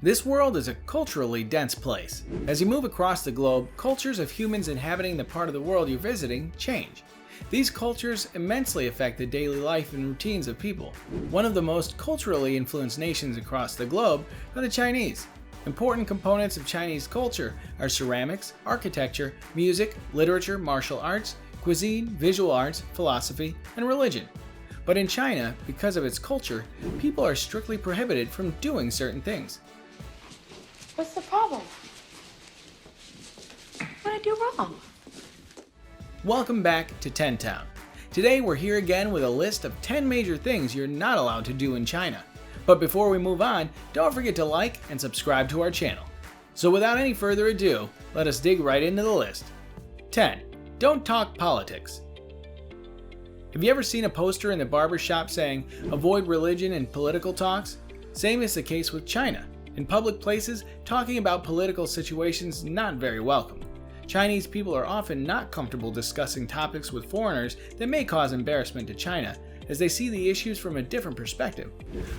This world is a culturally dense place. As you move across the globe, cultures of humans inhabiting the part of the world you're visiting change. These cultures immensely affect the daily life and routines of people. One of the most culturally influenced nations across the globe are the Chinese. Important components of Chinese culture are ceramics, architecture, music, literature, martial arts, cuisine, visual arts, philosophy, and religion. But in China, because of its culture, people are strictly prohibited from doing certain things. What's the problem? What did I do wrong? Welcome back to 10 Town. Today we're here again with a list of 10 major things you're not allowed to do in China. But before we move on, don't forget to like and subscribe to our channel. So without any further ado, let us dig right into the list. 10. Don't talk politics. Have you ever seen a poster in the barber shop saying, "Avoid religion and political talks"? Same is the case with China. In public places, talking about political situations is not very welcome. Chinese people are often not comfortable discussing topics with foreigners that may cause embarrassment to China, as they see the issues from a different perspective.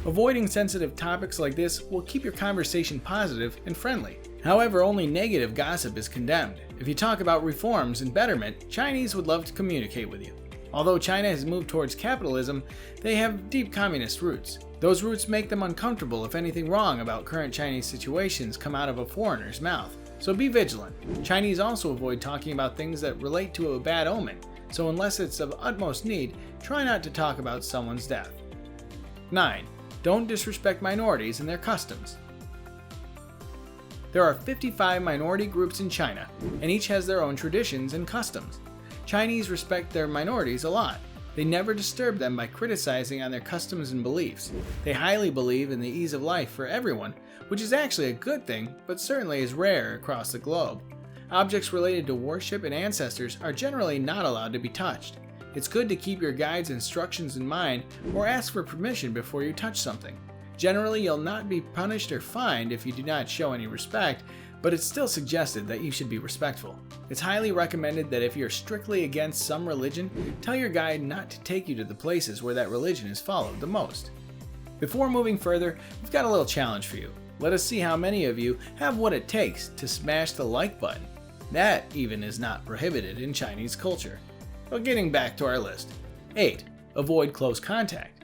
Avoiding sensitive topics like this will keep your conversation positive and friendly. However, only negative gossip is condemned. If you talk about reforms and betterment, Chinese would love to communicate with you. Although China has moved towards capitalism, they have deep communist roots. Those roots make them uncomfortable if anything wrong about current Chinese situations come out of a foreigner's mouth. So be vigilant. Chinese also avoid talking about things that relate to a bad omen, so unless it's of utmost need, try not to talk about someone's death. 9. Don't disrespect minorities and their customs. There are 55 minority groups in China, and each has their own traditions and customs. Chinese respect their minorities a lot. They never disturb them by criticizing on their customs and beliefs. They highly believe in the ease of life for everyone, which is actually a good thing, but certainly is rare across the globe. Objects related to worship and ancestors are generally not allowed to be touched. It's good to keep your guide's instructions in mind or ask for permission before you touch something. Generally, you'll not be punished or fined if you do not show any respect, but it's still suggested that you should be respectful. It's highly recommended that if you're strictly against some religion, tell your guide not to take you to the places where that religion is followed the most. Before moving further, we've got a little challenge for you. Let us see how many of you have what it takes to smash the like button. That even is not prohibited in Chinese culture. But getting back to our list. 8. Avoid close contact.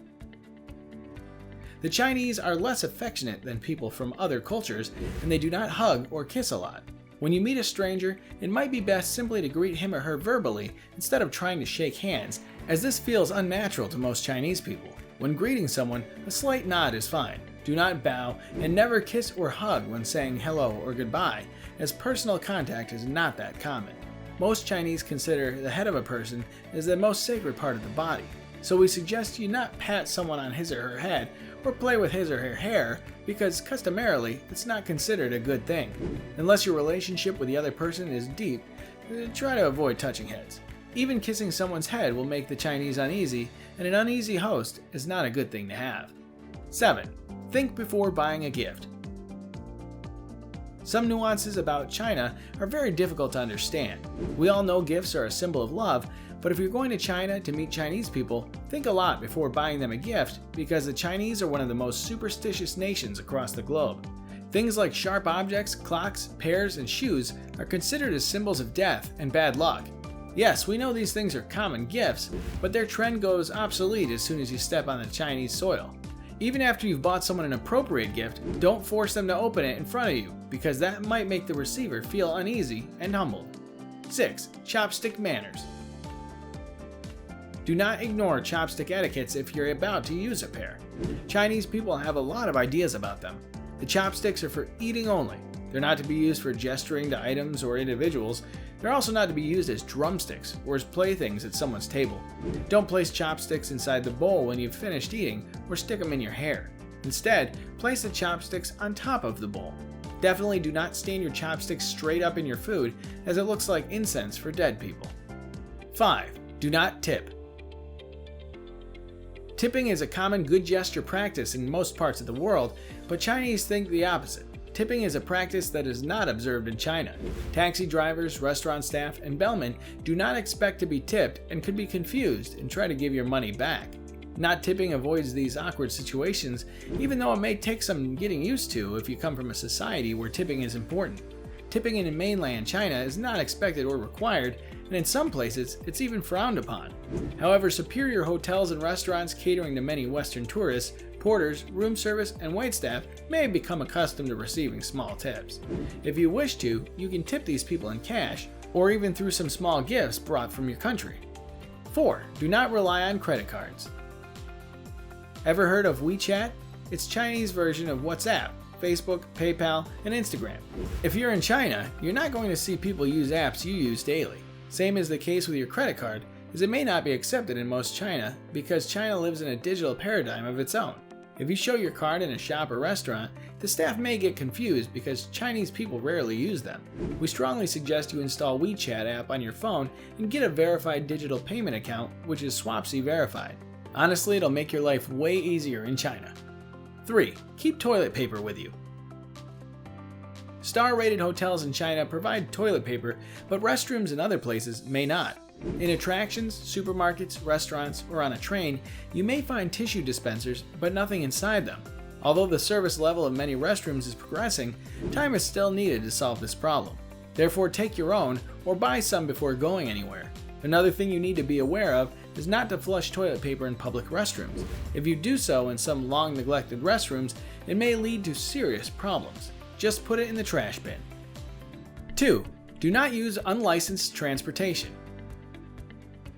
The Chinese are less affectionate than people from other cultures, and they do not hug or kiss a lot. When you meet a stranger, it might be best simply to greet him or her verbally instead of trying to shake hands, as this feels unnatural to most Chinese people. When greeting someone, a slight nod is fine. Do not bow, and never kiss or hug when saying hello or goodbye, as personal contact is not that common. Most Chinese consider the head of a person as the most sacred part of the body, so we suggest you not pat someone on his or her head or play with his or her hair, because customarily it's not considered a good thing. Unless your relationship with the other person is deep, try to avoid touching heads. Even kissing someone's head will make the Chinese uneasy, and an uneasy host is not a good thing to have. 7. Think before buying a gift. Some nuances about China are very difficult to understand. We all know gifts are a symbol of love, but if you're going to China to meet Chinese people, think a lot before buying them a gift, because the Chinese are one of the most superstitious nations across the globe. Things like sharp objects, clocks, pears, and shoes are considered as symbols of death and bad luck. Yes, we know these things are common gifts, but their trend goes obsolete as soon as you step on the Chinese soil. Even after you've bought someone an appropriate gift, don't force them to open it in front of you, because that might make the receiver feel uneasy and humbled. 6. Chopstick manners. Do not ignore chopstick etiquettes if you're about to use a pair. Chinese people have a lot of ideas about them. The chopsticks are for eating only. They're not to be used for gesturing to items or individuals. They're also not to be used as drumsticks or as playthings at someone's table. Don't place chopsticks inside the bowl when you've finished eating or stick them in your hair. Instead, place the chopsticks on top of the bowl. Definitely do not stand your chopsticks straight up in your food, as it looks like incense for dead people. 5. Do not tip. Tipping is a common good gesture practice in most parts of the world, but Chinese think the opposite. Tipping is a practice that is not observed in China. Taxi drivers, restaurant staff, and bellmen do not expect to be tipped and could be confused and try to give your money back. Not tipping avoids these awkward situations, even though it may take some getting used to if you come from a society where tipping is important. Tipping in mainland China is not expected or required, and in some places, it's even frowned upon. However, superior hotels and restaurants catering to many Western tourists, porters, room service, and waitstaff may become accustomed to receiving small tips. If you wish to, you can tip these people in cash, or even through some small gifts brought from your country. 4. Do not rely on credit cards. Ever heard of WeChat? It's Chinese version of WhatsApp, Facebook, PayPal, and Instagram. If you're in China, you're not going to see people use apps you use daily. Same is the case with your credit card, as it may not be accepted in most China because China lives in a digital paradigm of its own. If you show your card in a shop or restaurant, the staff may get confused because Chinese people rarely use them. We strongly suggest you install WeChat app on your phone and get a verified digital payment account, which is Swapsy verified. Honestly, it'll make your life way easier in China. 3. Keep toilet paper with you. Star-rated hotels in China provide toilet paper, but restrooms in other places may not. In attractions, supermarkets, restaurants, or on a train, you may find tissue dispensers, but nothing inside them. Although the service level of many restrooms is progressing, time is still needed to solve this problem. Therefore, take your own or buy some before going anywhere. Another thing you need to be aware of is not to flush toilet paper in public restrooms. If you do so in some long-neglected restrooms, it may lead to serious problems. Just put it in the trash bin. 2. Do not use unlicensed transportation.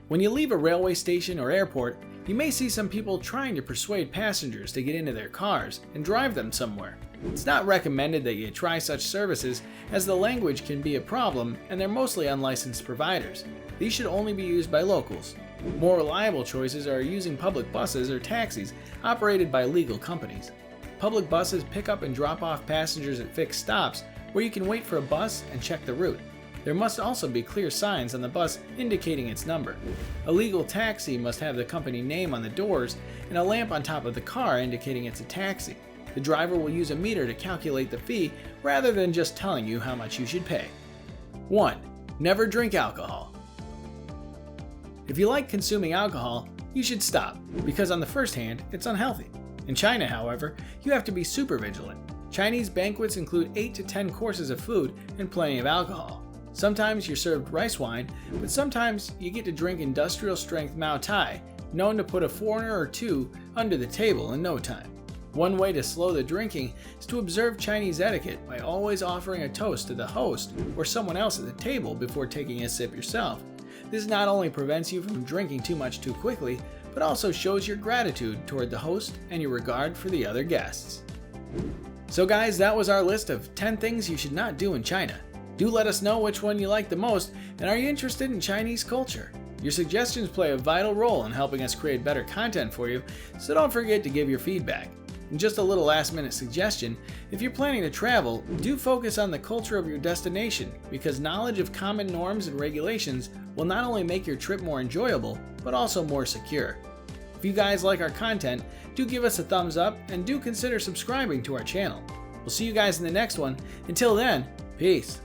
When you leave a railway station or airport, you may see some people trying to persuade passengers to get into their cars and drive them somewhere. It's not recommended that you try such services, as the language can be a problem and they're mostly unlicensed providers. These should only be used by locals. More reliable choices are using public buses or taxis operated by legal companies. Public buses pick up and drop off passengers at fixed stops where you can wait for a bus and check the route. There must also be clear signs on the bus indicating its number. A legal taxi must have the company name on the doors and a lamp on top of the car indicating it's a taxi. The driver will use a meter to calculate the fee rather than just telling you how much you should pay. 1. Never drink alcohol. If you like consuming alcohol, you should stop, because on the first hand, it's unhealthy. In China, however, you have to be super vigilant. Chinese banquets include 8 to 10 courses of food and plenty of alcohol. Sometimes you're served rice wine, but sometimes you get to drink industrial strength Mao Tai, known to put a foreigner or two under the table in no time. One way to slow the drinking is to observe Chinese etiquette by always offering a toast to the host or someone else at the table before taking a sip yourself. This not only prevents you from drinking too much too quickly, but also shows your gratitude toward the host and your regard for the other guests. So guys, that was our list of 10 things you should not do in China. Do let us know which one you like the most, and are you interested in Chinese culture? Your suggestions play a vital role in helping us create better content for you, so don't forget to give your feedback. And just a little last-minute suggestion, if you're planning to travel, do focus on the culture of your destination, because knowledge of common norms and regulations will not only make your trip more enjoyable, but also more secure. If you guys like our content, do give us a thumbs up and do consider subscribing to our channel. We'll see you guys in the next one. Until then, peace.